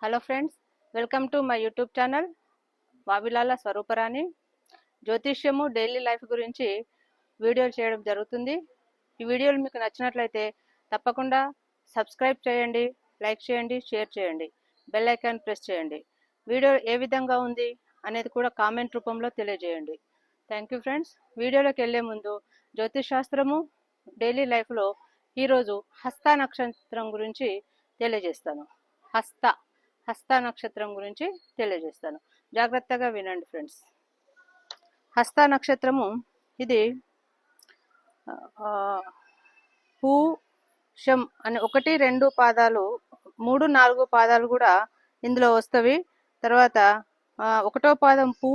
Hello friends, welcome to my YouTube channel Vavilala Swaruparani. జ్యోతిష్యము daily life గురించి వీడియోలు చేయడం జరుగుతుంది. ఈ వీడియోలు మీకు నచ్చినట్లయితే తప్పకుండా సబ్స్క్రైబ్ చేయండి, లైక్ చేయండి, షేర్ చేయండి, బెల్ ఐకాన్ ప్రెస్ చేయండి. వీడియో ఏ విధంగా ఉంది అనేది కూడా కామెంట్ రూపంలో తెలియజేయండి. Thank you friends. వీడియోలోకి వెళ్ళే ముందు జ్యోతిష్ శాస్త్రము డైలీ లైఫ్లో ఈరోజు హస్త నక్షత్రం గురించి తెలియజేస్తాను. హస్త నక్షత్రం గురించి తెలియజేస్తాను. జాగ్రత్తగా వినండి ఫ్రెండ్స్. హస్త నక్షత్రము ఇది పూషం అని 1, 2 పాదాలు, 3, 4 పాదాలు కూడా ఇందులో వస్తవి. తర్వాత 1వ పాదం పూ,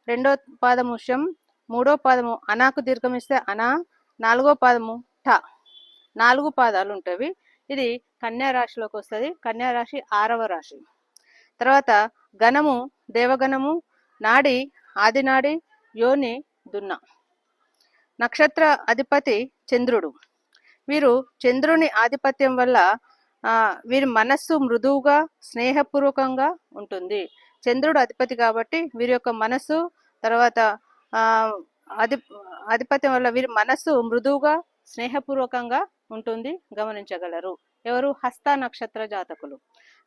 2వ పాదము షం, 3వ పాదము అనాకు దీర్ఘమిస్తే అనా, 4వ పాదము ఠ. 4 పాదాలు ఉంటవి. ఇది కన్యా రాశిలోకి వస్తుంది. కన్యా రాశి 6వ రాశి. తర్వాత గణము దేవగణము, నాడి ఆదినాడి, యోని దున్న. నక్షత్ర అధిపతి చంద్రుడు. వీరు చంద్రుని ఆధిపత్యం వల్ల వీరి మనస్సు మృదువుగా స్నేహపూర్వకంగా ఉంటుంది. చంద్రుడు అధిపతి కాబట్టి వీరి యొక్క మనస్సు, తర్వాత ఆధిపత్యం వల్ల వీరి మనస్సు మృదువుగా స్నేహపూర్వకంగా ఉంటుంది. గమనించగలరు ఎవరు? హస్త నక్షత్ర జాతకులు.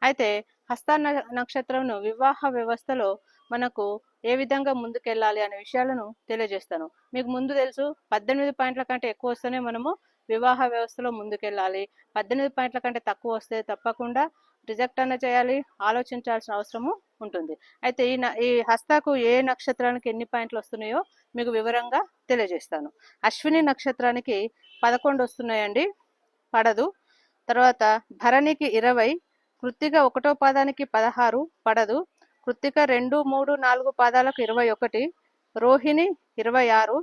అయితే హస్త నక్షత్రం వివాహ వ్యవస్థలో మనకు ఏ విధంగా ముందుకెళ్ళాలి అనే విషయాలను తెలియజేస్తాను. మీకు ముందు తెలుసు, 18 పాయింట్ల కంటే ఎక్కువ వస్తేనే మనము వివాహ వ్యవస్థలో ముందుకెళ్ళాలి. 18 పాయింట్ల కంటే తక్కువ వస్తే తప్పకుండా రిజెక్ట్ అన్న చేయాలి, ఆలోచించాల్సిన అవసరము ఉంటుంది. అయితే ఈ హస్తకు ఏ నక్షత్రానికి ఎన్ని పాయింట్లు వస్తున్నాయో మీకు వివరంగా తెలియజేస్తాను. అశ్విని నక్షత్రానికి 11 వస్తున్నాయండి, పడదు. తర్వాత భరణికి 20, కృత్తిక 1వ పాదానికి 16, పడదు. కృత్తిక 2, 3, 4 పాదాలకు 21, రోహిణి 26,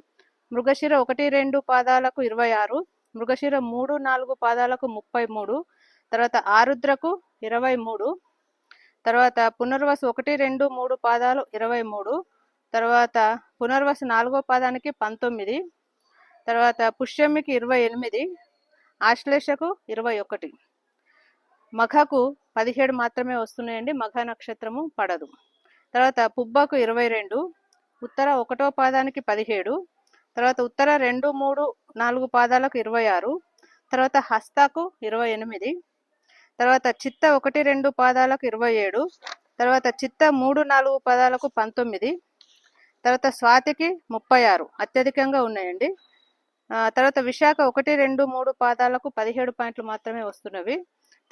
మృగశిర 1, 2 పాదాలకు 26, మృగశిర 3, 4 పాదాలకు 33, తర్వాత ఆరుద్రకు 23, తర్వాత పునర్వసు 1, 2, 3 పాదాలు 23, తర్వాత పునర్వసు 4వ పాదానికి 19, తర్వాత పుష్యమికి 28, ఆశ్లేషకు 21, మఘకు 17 మాత్రమే వస్తున్నాయండి. మఘ నక్షత్రము పడదు. తర్వాత పుబ్బకు 22, ఉత్తర 1వ పాదానికి 17, తర్వాత ఉత్తర 2, 3, 4 పాదాలకు 26, తర్వాత హస్తకు 28, తర్వాత చిత్త 1, 2 పాదాలకు 27, తర్వాత చిత్త 3, 4 పాదాలకు 19, తర్వాత స్వాతికి 36 అత్యధికంగా ఉన్నాయండి. తర్వాత విశాఖ 1, 2, 3 పాదాలకు 17 పాయింట్లు మాత్రమే వస్తున్నవి.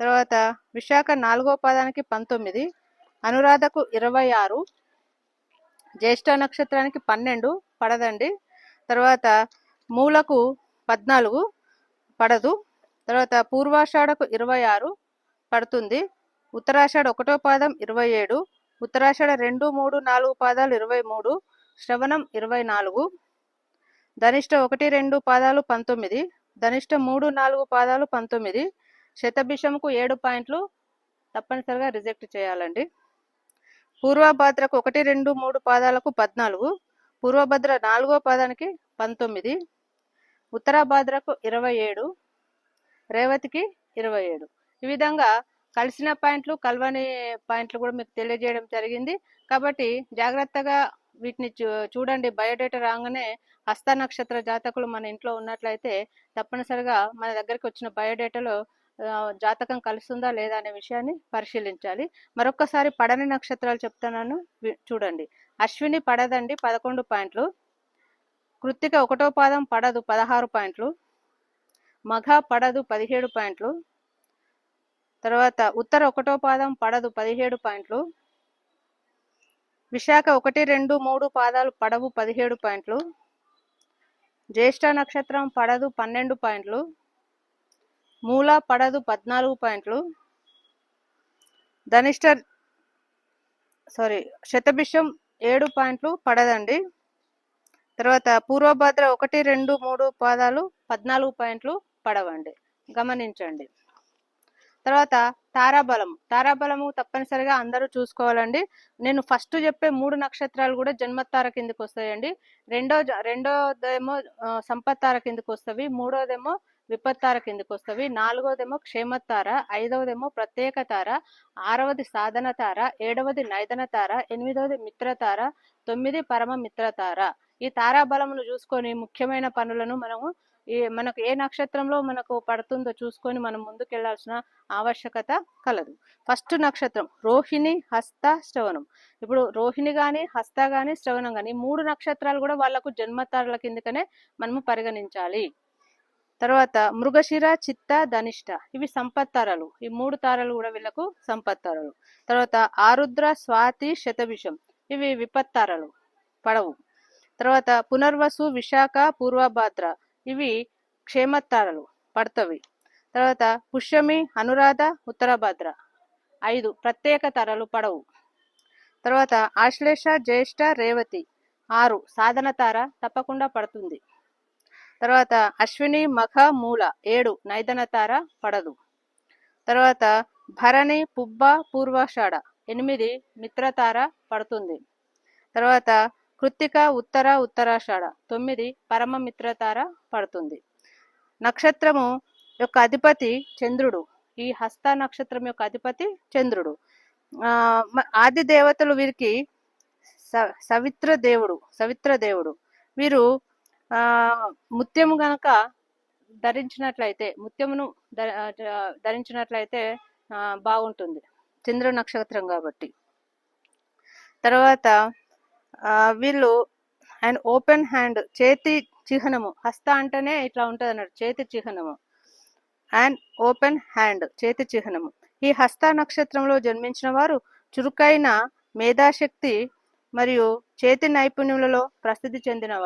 తర్వాత విశాఖ 4వ పాదానికి 19, అనురాధకు 26, జ్యేష్ఠ నక్షత్రానికి 12 పడదండి. తర్వాత మూలకు 14 పడదు. తర్వాత పూర్వాషాఢకు 26 పడుతుంది. ఉత్తరాషాఢ 1వ పాదం 27, ఉత్తరాషాఢ 2, 3, 4 పాదాలు 23, శ్రవణం 24, ధనిష్ట 1, 2 పాదాలు 19, ధనిష్ట 3, 4 పాదాలు 19, శతభిషంకు 7 పాయింట్లు తప్పనిసరిగా రిజెక్ట్ చేయాలండి. పూర్వభద్రకు 1, 2, 3 పాదాలకు 14, పూర్వభద్ర 4వ పాదానికి 19, ఉత్తరాభద్రకు 27, రేవతికి 27. ఈ విధంగా కలిసిన పాయింట్లు, కలవని పాయింట్లు కూడా మీకు తెలియజేయడం జరిగింది. కాబట్టి జాగ్రత్తగా వీటిని చూడండి. బయోడేటా రాగానే హస్త నక్షత్ర జాతకులు మన ఇంట్లో ఉన్నట్లయితే తప్పనిసరిగా మన దగ్గరికి వచ్చిన బయోడేటాలో జాతకం కలుస్తుందా లేదా అనే విషయాన్ని పరిశీలించాలి. మరొక్కసారి పడని నక్షత్రాలు చెప్తున్నాను, చూడండి. అశ్విని పడదండి, 11 పాయింట్లు. కృత్తిక 1వ పాదం పడదు, 16 పాయింట్లు. మఘ పడదు, 17 పాయింట్లు. తర్వాత ఉత్తర 1వ పాదం పడదు, 17 పాయింట్లు. విశాఖ 1, 2, 3 పాదాలు పడవు, 17 పాయింట్లు. జ్యేష్ఠ నక్షత్రం పడదు, 12 పాయింట్లు. మూల పడదు, 14 పాయింట్లు. శతభిషం 7 పాయింట్లు పడదండి. తర్వాత పూర్వభద్ర 1, 2, 3 పాదాలు 14 పాయింట్లు పడవండి. గమనించండి. తర్వాత తారాబలము తప్పనిసరిగా అందరూ చూసుకోవాలండి. నేను ఫస్ట్ చెప్పే 3 నక్షత్రాలు కూడా జన్మతార కిందకి వస్తాయండి. రెండోదేమో సంపత్తార కిందకి వస్తవి, మూడోదేమో విపత్తార కిందకి వస్తవి. 4వదేమో క్షేమతార, 5వదేమో ప్రత్యేక తార, 6వది సాధన తార, 7వది నైదన తార, 8వది మిత్రతార, 9 పరమ మిత్రతార. ఈ తారాబలమును చూసుకొని ముఖ్యమైన పనులను మనకు ఏ నక్షత్రంలో మనకు పడుతుందో చూసుకొని మనం ముందుకెళ్లాల్సిన ఆవశ్యకత కలదు. ఫస్ట్ నక్షత్రం రోహిణి, హస్త, శ్రవణం. ఇప్పుడు రోహిణి గాని, హస్త గాని, శ్రవణం గాని 3 నక్షత్రాలు కూడా వాళ్లకు జన్మతారల కిందకనే మనము పరిగణించాలి. తర్వాత మృగశిర, చిత్త, ధనిష్ట ఇవి సంపత్తారలు. ఈ 3 తారలు కూడా వీళ్ళకు సంపత్తారలు. తర్వాత ఆరుద్ర, స్వాతి, శతభిషం ఇవి విపత్తారలు, పడవు. తర్వాత పునర్వసు, విశాఖ, పూర్వభాద్ర ఇవి క్షేమతారలు, పడతవి. తర్వాత పుష్యమి, అనురాధ, ఉత్తరభద్ర 5 ప్రత్యేక తారలు, పడవు. తర్వాత ఆశ్లేష, జ్యేష్ఠ, రేవతి 6 సాధన తార, తప్పకుండా పడుతుంది. తర్వాత అశ్విని, మఖ, మూల 7 నైదన తార, పడదు. తర్వాత భరణి, పుబ్బ, పూర్వాషాఢ 8 మిత్రతార, పడుతుంది. తర్వాత కృత్తిక, ఉత్తర, ఉత్తరాషాఢ 9 పరమ మిత్రతార, పడుతుంది. నక్షత్రము యొక్క అధిపతి చంద్రుడు. ఈ హస్త నక్షత్రం యొక్క అధిపతి చంద్రుడు. ఆది దేవతలు వీరికి సవిత్ర దేవుడు. వీరు ముత్యము గనక ముత్యమును ధరించినట్లయితే బాగుంటుంది, చంద్ర నక్షత్రం కాబట్టి. తర్వాత వీళ్ళు అండ్ ఓపెన్ హ్యాండ్, చేతి చిహ్నము. హస్త అంటేనే ఇట్లా ఉంటుంది అన్నట్టు, చేతి చిహ్నము. అండ్ ఓపెన్ హ్యాండ్, చేతి చిహ్నము. ఈ హస్త నక్షత్రంలో జన్మించిన వారు చురుకైన మేధాశక్తి మరియు చేతి నైపుణ్యములలో ప్రసిద్ధి చెందినవారు.